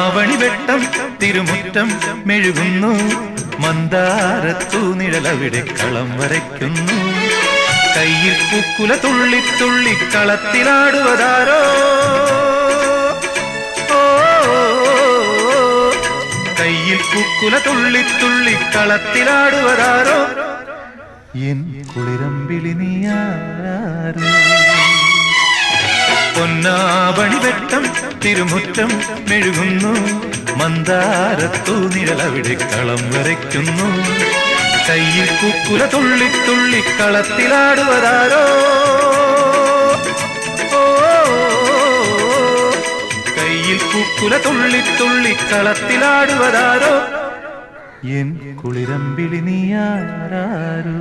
പൊന്നാവണിവെട്ടം തിരുമുറ്റം മെഴുകുന്നു, മന്ദാരത്തു നിഴലവിടെ കളം വരയ്ക്കുന്നു. കയ്യിൽ പൂക്കുല തുള്ളി തുള്ളി കളത്തിലാടുവതാരോ, കയ്യിൽ പൂക്കുല തുള്ളി തുള്ളി കളത്തിലാടുവതാരോ, എൻ കുളിരമ്പിളി നീയാരോ. പൊന്നാവണിവെട്ടം തിരുമുറ്റം മെഴുകുന്നു, മന്ദാരത്തു നിഴലവിടെ കളം വരയ്ക്കുന്നു. കയ്യിൽ പൂക്കുല തുള്ളി തുള്ളി കളത്തിലാടുവതാരോ, കയ്യിൽ പൂക്കുല തുള്ളി തുള്ളി കളത്തിലാടുവതാരോ, എൻ കുളിരമ്പിളി നീയാരോ.